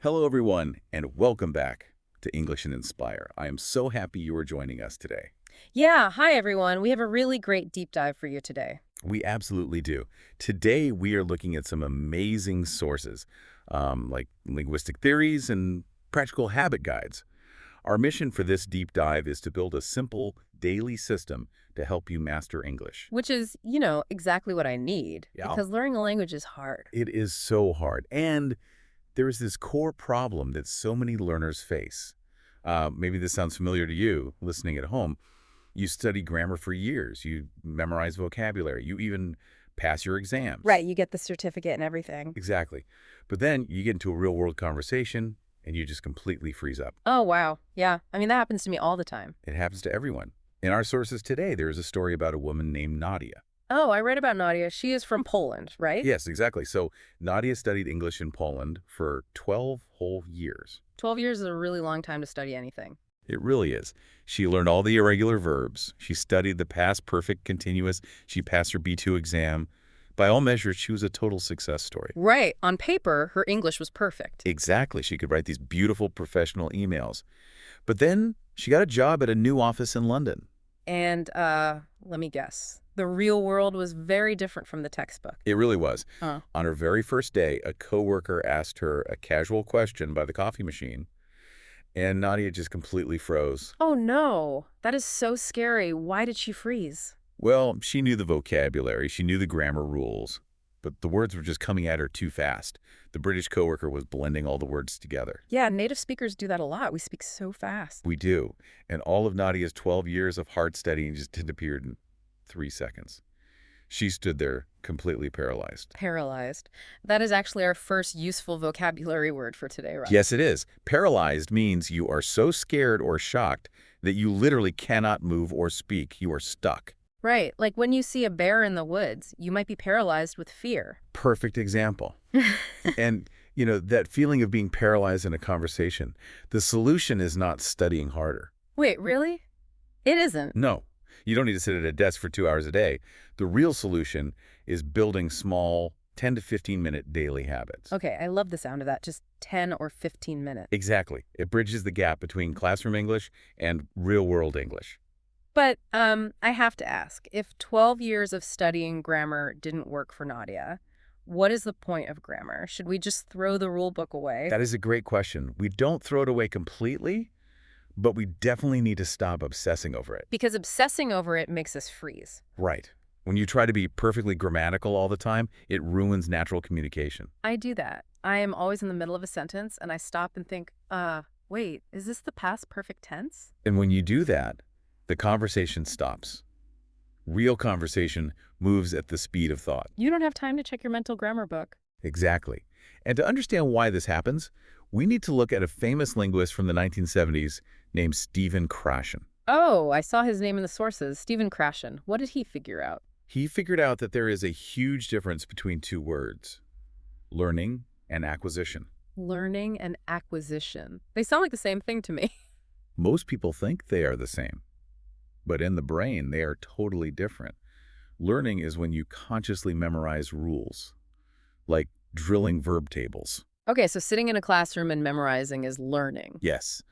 Hello, everyone, and welcome back to English and Inspire. I am so happy you are joining us today. Yeah, hi everyone. We have a really great deep dive for you today. We absolutely do. Today, we are looking at some amazing sources, like linguistic theories and practical habit guides. Our mission for this deep dive is to build a simple, daily system to help you master English. Which is, exactly what I need Yeah, because learning a language is hard. it is so hard. And there is this core problem that so many learners face. Maybe this sounds familiar to you listening at home. You study grammar for years. You memorize vocabulary. You even pass your exams. Right, you get the certificate and everything. Exactly. But then you get into a real-world conversation, and you just completely freeze up. Oh, wow. Yeah, I mean, that happens to me all the time. It happens to everyone. In our sources today, there is a story about a woman named Nadia. Oh, I read about Nadia. She is from Poland, right? Yes, exactly. So Nadia studied English in Poland for 12 whole years. 12 years is a really long time to study anything. It really is. She learned all the irregular verbs. She studied the past perfect continuous. She passed her B2 exam. By all measures, she was a total success story. Right. On paper, her English was perfect. Exactly. She could write these beautiful professional emails. But then she got a job at a new office in London. And, let me guess. The real world was very different from the textbook. It really was. Huh. On her very first day, a coworker asked her a casual question by the coffee machine, and Nadia just completely froze. Oh, no. That is so scary. Why did she freeze? Well, she knew the vocabulary, she knew the grammar rules, but the words were just coming at her too fast. The British coworker was blending all the words together. Yeah, native speakers do that a lot. We speak so fast. We do. And all of Nadia's 12 years of hard studying just disappeared in 3 seconds. She stood there completely paralyzed. Paralyzed. That is actually our first useful vocabulary word for today, right? Yes, it is. Paralyzed means you are so scared or shocked that you literally cannot move or speak. You are stuck. Right. Like when you see a bear in the woods, you might be paralyzed with fear. Perfect example. And, that feeling of being paralyzed in a conversation, the solution is not studying harder. Wait, really? It isn't. No, you don't need to sit at a desk for 2 hours a day. The real solution is building small 10 to 15-minute daily habits. Okay, I love the sound of that. Just 10 or 15 minutes. Exactly. It bridges the gap between classroom English and real-world English. But I have to ask, if 12 years of studying grammar didn't work for Nadia, what is the point of grammar? Should we just throw the rule book away? That is a great question. We don't throw it away completely, but we definitely need to stop obsessing over it. Because obsessing over it makes us freeze. Right. When you try to be perfectly grammatical all the time, it ruins natural communication. I do that. I am always in the middle of a sentence and I stop and think, wait, is this the past perfect tense? And when you do that, the conversation stops. Real conversation moves at the speed of thought. You don't have time to check your mental grammar book. Exactly. And to understand why this happens, we need to look at a famous linguist from the 1970s named Stephen Krashen. Oh, I saw his name in the sources. Stephen Krashen. What did he figure out? He figured out that there is a huge difference between two words, learning and acquisition. Learning and acquisition. They sound like the same thing to me. Most people think they are the same, but in the brain, they are totally different. Learning is when you consciously memorize rules, like drilling verb tables. Okay, so sitting in a classroom and memorizing is learning. Yes,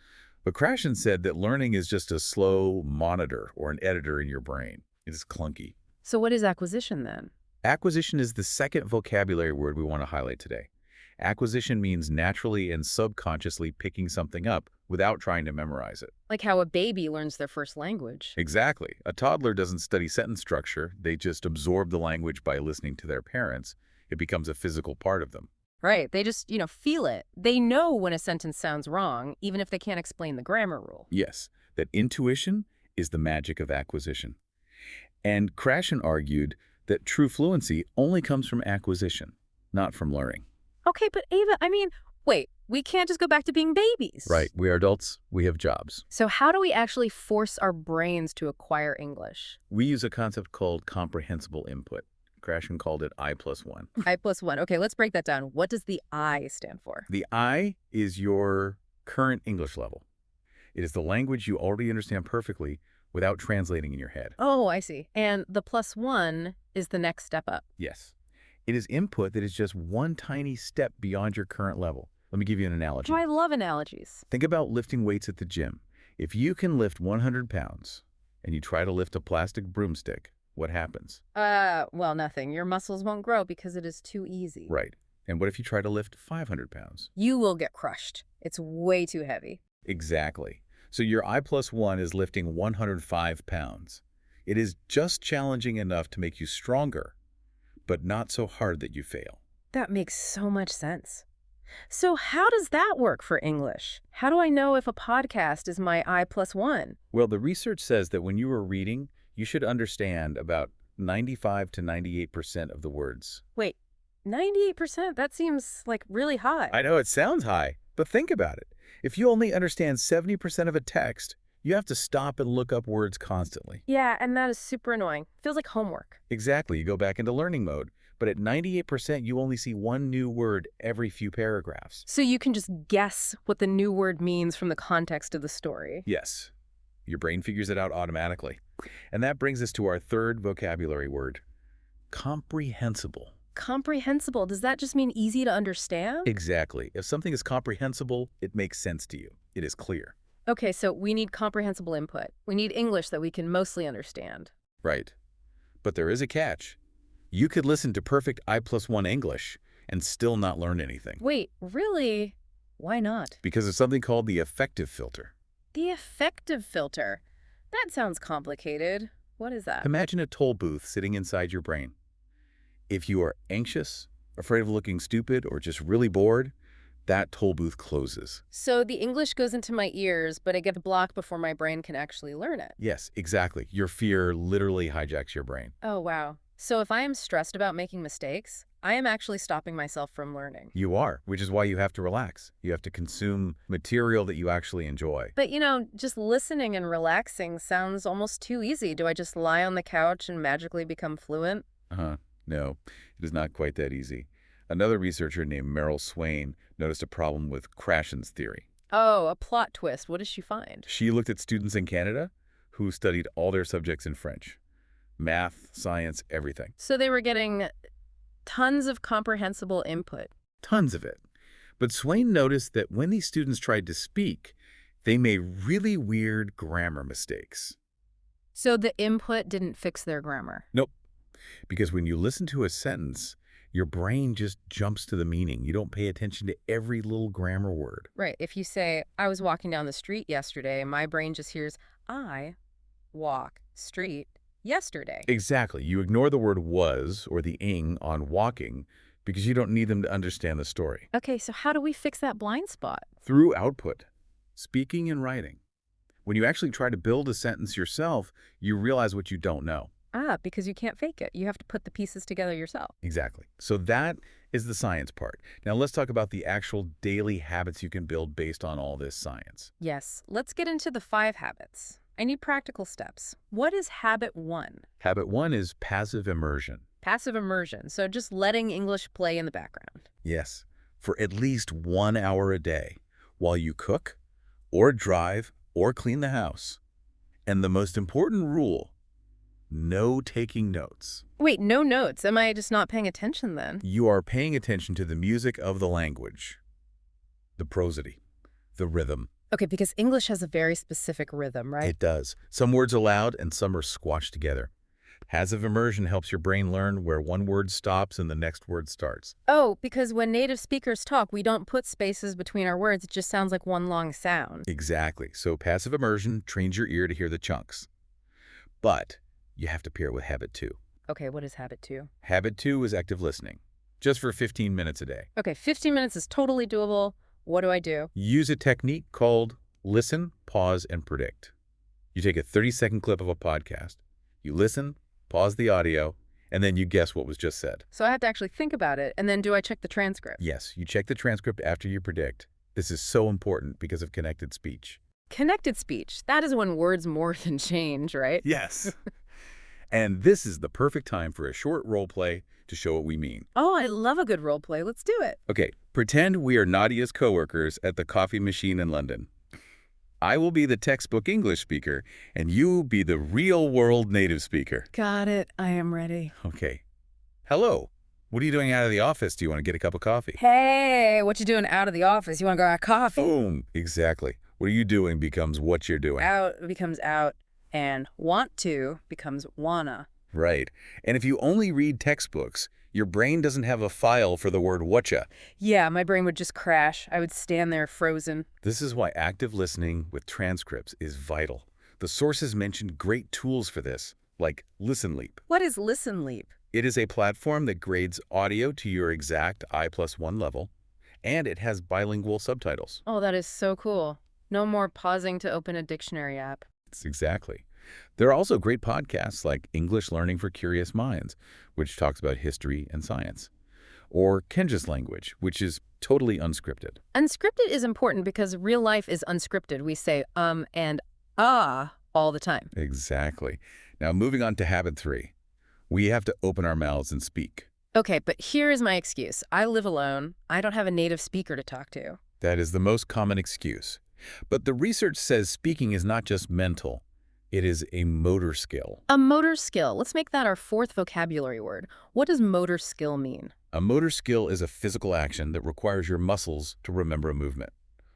but Krashen said that learning is just a slow monitor or an editor in your brain. It is clunky. So what is acquisition then? Acquisition is the second vocabulary word we want to highlight today. Acquisition means naturally and subconsciously picking something up without trying to memorize it. Like how a baby learns their first language. Exactly. A toddler doesn't study sentence structure. They just absorb the language by listening to their parents. It becomes a physical part of them. Right. They just, feel it. They know when a sentence sounds wrong, even if they can't explain the grammar rule. Yes, that intuition is the magic of acquisition. And Krashen argued that true fluency only comes from acquisition, not from learning. Okay, but Ava, wait, we can't just go back to being babies. Right. We are adults. We have jobs. So how do we actually force our brains to acquire English? We use a concept called comprehensible input. Krashen called it I+1. I+1. Okay, let's break that down. What does the I stand for? The I is your current English level. It is the language you already understand perfectly without translating in your head. Oh, I see. And the +1 is the next step up. Yes. It is input that is just one tiny step beyond your current level. Let me give you an Oh, analogy. I love analogies. Think about lifting weights at the gym. If you can lift 100 pounds and you try to lift a plastic broomstick, what happens? Well, nothing. Your muscles won't grow because it is too easy. Right. And what if you try to lift 500 pounds? You will get crushed. It's way too heavy. Exactly. So your I+1 is lifting 105 pounds. It is just challenging enough to make you stronger, but not so hard that you fail. That makes so much sense. So how does that work for English? How do I know if a podcast is my I+1? Well, the research says that when you are reading, you should understand about 95 to 98% of the words. Wait, 98%? That seems like really high. I know it sounds high, but think about it. If you only understand 70% of a text, you have to stop and look up words constantly. Yeah, and that is super annoying. Feels like homework. Exactly, you go back into learning mode. But at 98%, you only see one new word every few paragraphs. So you can just guess what the new word means from the context of the story. Yes, your brain figures it out automatically. And that brings us to our third vocabulary word, comprehensible. Comprehensible, does that just mean easy to understand? Exactly. If something is comprehensible, it makes sense to you. It is clear. Okay, so we need comprehensible input. We need English that we can mostly understand. Right. But there is a catch. You could listen to perfect I+1 English and still not learn anything. Wait, really? Why not? Because of something called the affective filter. The affective filter. That sounds complicated. What is that? Imagine a toll booth sitting inside your brain. If you are anxious, afraid of looking stupid, or just really bored, that toll booth closes. So the English goes into my ears, but it gets blocked before my brain can actually learn it. Yes, exactly. Your fear literally hijacks your brain. Oh, wow. So if I am stressed about making mistakes, I am actually stopping myself from learning. You are, which is why you have to relax. You have to consume material that you actually enjoy. But, just listening and relaxing sounds almost too easy. Do I just lie on the couch and magically become fluent? No, it is not quite that easy. Another researcher named Meryl Swain noticed a problem with Krashen's theory. Oh, a plot twist. What did she find? She looked at students in Canada who studied all their subjects in French. Math, science, everything. So they were getting tons of comprehensible input. Tons of it. But Swain noticed that when these students tried to speak, they made really weird grammar mistakes. So the input didn't fix their grammar. Nope. Because when you listen to a sentence, your brain just jumps to the meaning. You don't pay attention to every little grammar word. Right. If you say, I was walking down the street yesterday, my brain just hears, I walk street yesterday. Exactly. You ignore the word was or the ing on walking because you don't need them to understand the story. Okay, so how do we fix that blind spot? Through output, speaking and writing. When you actually try to build a sentence yourself, you realize what you don't know. Because you can't fake it. You have to put the pieces together yourself. Exactly. So that is the science part. Now let's talk about the actual daily habits you can build based on all this science. Yes, let's get into the 5 habits. I need practical steps. What is habit 1? Habit 1 is passive immersion. Passive immersion, so just letting English play in the background. Yes, for at least 1 hour a day while you cook or drive or clean the house. And the most important rule, no taking notes. Wait, no notes. Am I just not paying attention then? You are paying attention to the music of the language, the prosody, the rhythm. Okay, because English has a very specific rhythm, right? It does. Some words are loud and some are squashed together. Passive immersion helps your brain learn where one word stops and the next word starts. Oh, because when native speakers talk, we don't put spaces between our words. It just sounds like one long sound. Exactly. So passive immersion trains your ear to hear the chunks. But you have to pair it with habit 2. Okay, what is habit 2? Habit 2 is active listening, just for 15 minutes a day. Okay, 15 minutes is totally doable. What do I do? Use a technique called listen, pause, and predict. You take a 30-second clip of a podcast, you listen, pause the audio, and then you guess what was just said. So I have to actually think about it, and then do I check the transcript? Yes, you check the transcript after you predict. This is so important because of connected speech. Connected speech. That is when words more than change, right? Yes. And this is the perfect time for a short role play to show what we mean. Oh, I love a good role play. Let's do it. Okay, pretend we are Nadia's coworkers at the coffee machine in London. I will be the textbook English speaker, and you be the real-world native speaker. Got it. I am ready. Okay. Hello. What are you doing out of the office? Do you want to get a cup of coffee? Hey, what you doing out of the office? You want to go have coffee? Boom. Exactly. What are you doing becomes what you're doing. Out becomes out, and want to becomes wanna. Right. And if you only read textbooks, your brain doesn't have a file for the word whatcha. Yeah, my brain would just crash. I would stand there frozen. This is why active listening with transcripts is vital. The sources mentioned great tools for this, like Listen Leap. What is Listen Leap? It is a platform that grades audio to your exact I+1 level, and it has bilingual subtitles. Oh, that is so cool. No more pausing to open a dictionary app. It's exactly. There are also great podcasts like English Learning for Curious Minds, which talks about history and science, or Kenja's Language, which is totally unscripted. Unscripted is important because real life is unscripted. We say and all the time. Exactly. Now, moving on to habit 3. We have to open our mouths and speak. Okay, but here is my excuse. I live alone. I don't have a native speaker to talk to. That is the most common excuse. But the research says speaking is not just mental. It is a motor skill. A motor skill. Let's make that our 4th vocabulary word. What does motor skill mean? A motor skill is a physical action that requires your muscles to remember a movement,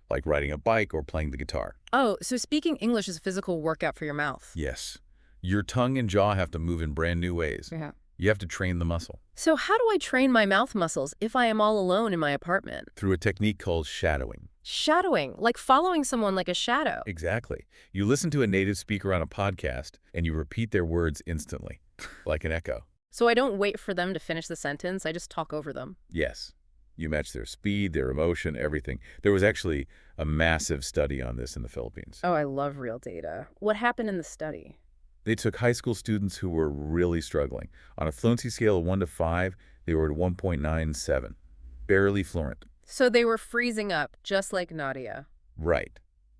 like riding a bike or playing the guitar. Oh, so speaking English is a physical workout for your mouth. Yes. Your tongue and jaw have to move in brand new ways. Yeah. You have to train the muscle. So how do I train my mouth muscles if I am all alone in my apartment? Through a technique called shadowing. Shadowing, like following someone like a shadow. Exactly. You listen to a native speaker on a podcast, and you repeat their words instantly, like an echo. So I don't wait for them to finish the sentence, I just talk over them. Yes. You match their speed, their emotion, everything. There was actually a massive study on this in the Philippines. Oh, I love real data. What happened in the study? They took high school students who were really struggling. On a fluency scale of 1 to 5, they were at 1.97. Barely fluent. So they were freezing up, just like Nadia. Right.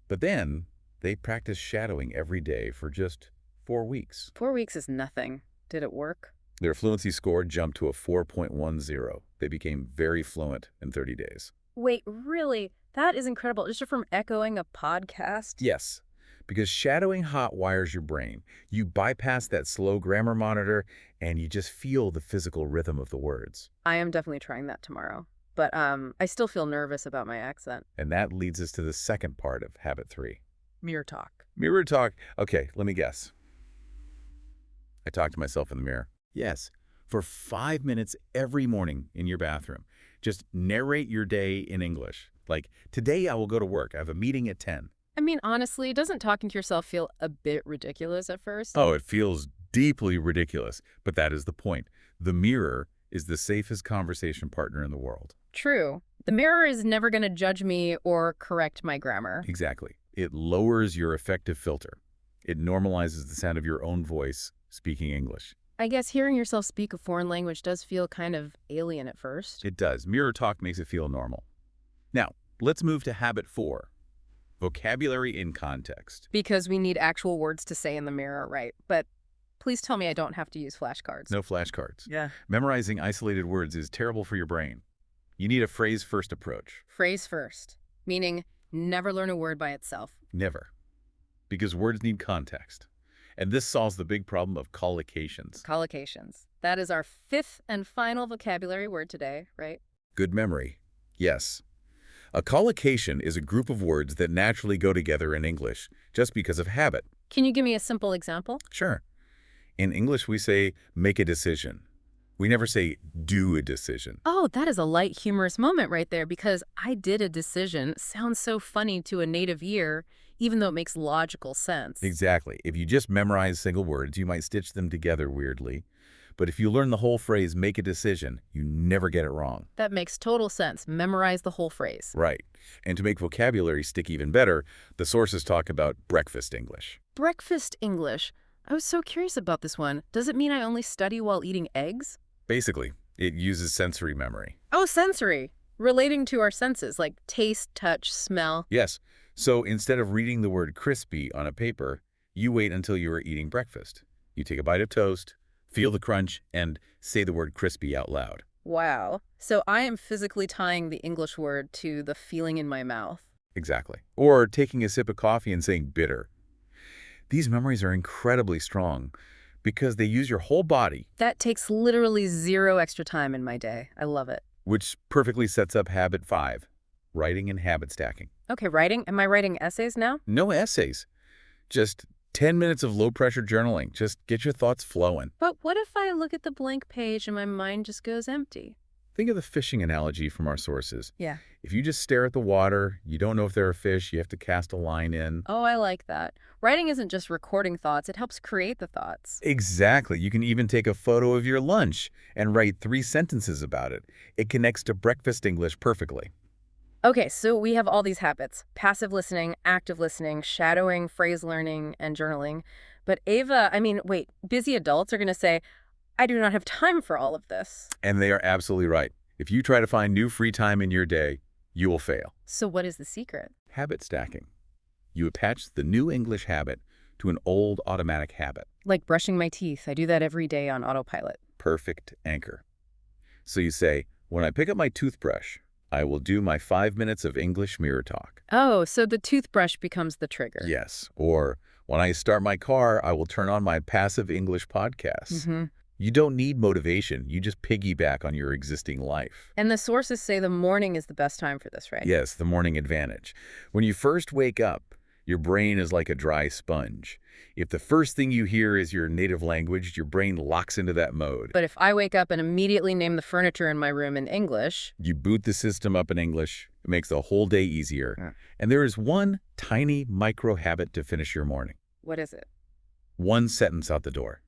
But then, they practiced shadowing every day for just 4 weeks. 4 weeks is nothing. Did it work? Their fluency score jumped to a 4.10. They became very fluent in 30 days. Wait, really? That is incredible. Just from echoing a podcast? Yes, because shadowing hot wires your brain. You bypass that slow grammar monitor, and you just feel the physical rhythm of the words. I am definitely trying that tomorrow. But I still feel nervous about my accent. And that leads us to the second part of habit 3. Mirror talk. Mirror talk. Okay, let me guess. I talk to myself in the mirror. Yes, for 5 minutes every morning in your bathroom. Just narrate your day in English. Like, today I will go to work. I have a meeting at 10. I mean, honestly, doesn't talking to yourself feel a bit ridiculous at first? Oh, it feels deeply ridiculous, but that is the point. The mirror is the safest conversation partner in the world. True. The mirror is never going to judge me or correct my grammar. Exactly. It lowers your affective filter. It normalizes the sound of your own voice speaking English. I guess hearing yourself speak a foreign language does feel kind of alien at first. It does. Mirror talk makes it feel normal. Now, let's move to habit 4. Vocabulary in context. Because we need actual words to say in the mirror, right? But please tell me I don't have to use flashcards. No flashcards. Yeah. Memorizing isolated words is terrible for your brain. You need a phrase-first approach. Phrase first, meaning never learn a word by itself. Never. Because words need context. And this solves the big problem of collocations. Collocations. That is our 5th and final vocabulary word today, right? Good memory. Yes. A collocation is a group of words that naturally go together in English just because of habit. Can you give me a simple example? Sure. In English, we say make a decision. We never say do a decision. Oh, that is a light, humorous moment right there because I did a decision sounds so funny to a native ear, even though it makes logical sense. Exactly. If you just memorize single words, you might stitch them together weirdly. But if you learn the whole phrase, make a decision, you never get it wrong. That makes total sense. Memorize the whole phrase. Right. And to make vocabulary stick even better, the sources talk about breakfast English. Breakfast English. I was so curious about this one. Does it mean I only study while eating eggs? Basically, it uses sensory memory. Oh, sensory. Relating to our senses, like taste, touch, smell. Yes. So instead of reading the word crispy on a paper, you wait until you are eating breakfast. You take a bite of toast, feel the crunch, and say the word crispy out loud. Wow. So I am physically tying the English word to the feeling in my mouth. Exactly. Or taking a sip of coffee and saying bitter. These memories are incredibly strong, Because they use your whole body, That takes literally zero extra time in my day. I love it. which perfectly sets up habit 5, writing and habit stacking. Okay, writing. Am I writing essays now? No essays, just 10 minutes of low-pressure journaling. Just get your thoughts flowing. But what if I look at the blank page and my mind just goes empty? Think of the fishing analogy from our sources. Yeah. If you just stare at the water, you don't know if there are fish, you have to cast a line in. Oh, I like that. Writing isn't just recording thoughts, it helps create the thoughts. Exactly. You can even take a photo of your lunch and write 3 sentences about it. It connects to breakfast English perfectly. Okay, so we have all these habits: passive listening, active listening, shadowing, phrase learning, and journaling. But wait, busy adults are going to say, I do not have time for all of this. And they are absolutely right. If you try to find new free time in your day, you will fail. So what is the secret? Habit stacking. You attach the new English habit to an old automatic habit. Like brushing my teeth. I do that every day on autopilot. Perfect anchor. So you say, when I pick up my toothbrush, I will do my 5 minutes of English mirror talk. Oh, so the toothbrush becomes the trigger. Yes. Or when I start my car, I will turn on my passive English podcasts. Mm-hmm. You don't need motivation. You just piggyback on your existing life. And the sources say the morning is the best time for this, right? Yes, the morning advantage. When you first wake up, your brain is like a dry sponge. If the first thing you hear is your native language, your brain locks into that mode. But if I wake up and immediately name the furniture in my room in English... You boot the system up in English. It makes the whole day easier. Yeah. And there is one tiny micro habit to finish your morning. What is it? One sentence out the door.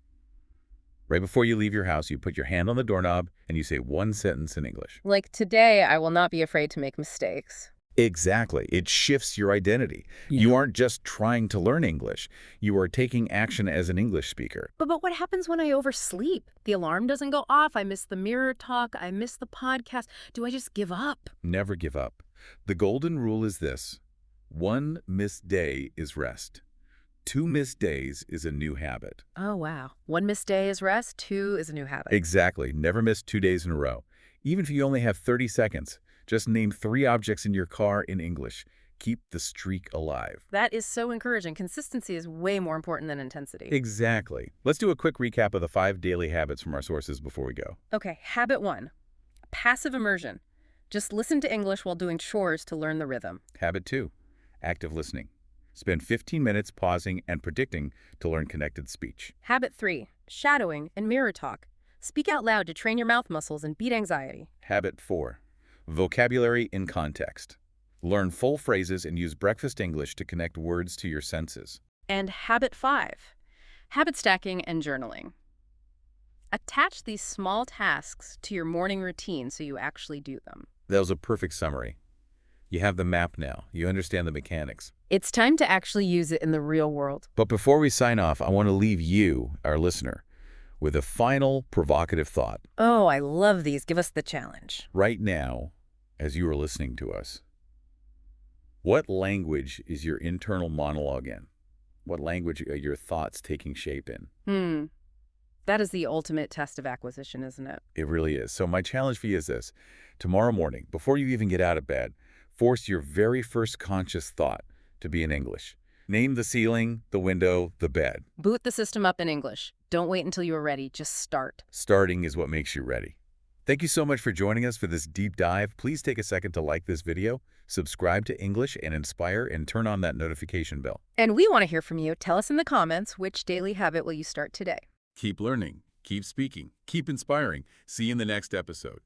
Right before you leave your house, you put your hand on the doorknob and you say one sentence in English. Like, today I will not be afraid to make mistakes. Exactly. It shifts your identity. Yeah. You aren't just trying to learn English. You are taking action as an English speaker. But what happens when I oversleep? The alarm doesn't go off. I miss the mirror talk. I miss the podcast. Do I just give up? Never give up. The golden rule is this: 1 missed day is rest. 2 missed days is a new habit. Oh, wow. 1 missed day is rest. 2 is a new habit. Exactly. Never miss 2 days in a row. Even if you only have 30 seconds, just name 3 objects in your car in English. Keep the streak alive. That is so encouraging. Consistency is way more important than intensity. Exactly. Let's do a quick recap of the 5 daily habits from our sources before we go. Okay, habit 1, passive immersion. Just listen to English while doing chores to learn the rhythm. Habit 2, active listening. Spend 15 minutes pausing and predicting to learn connected speech. Habit 3, shadowing and mirror talk. Speak out loud to train your mouth muscles and beat anxiety. Habit 4, vocabulary in context. Learn full phrases and use breakfast English to connect words to your senses. And habit 5, habit stacking and journaling. Attach these small tasks to your morning routine so you actually do them. That was a perfect summary. You have the map now. You understand the mechanics. It's time to actually use it in the real world. But before we sign off, I want to leave you, our listener, with a final provocative thought. Oh, I love these. Give us the challenge. Right now, as you are listening to us, what language is your internal monologue in? What language are your thoughts taking shape in? That is the ultimate test of acquisition, isn't it? It really is. So my challenge for you is this. Tomorrow morning, before you even get out of bed, force your very first conscious thought to be in English. Name the ceiling, the window, the bed. Boot the system up in English. Don't wait until you are ready. Just start. Starting is what makes you ready. Thank you so much for joining us for this deep dive. Please take a second to like this video, subscribe to English&Inspire, and turn on that notification bell. And we want to hear from you. Tell us in the comments, which daily habit will you start today? Keep learning, keep speaking, keep inspiring. See you in the next episode.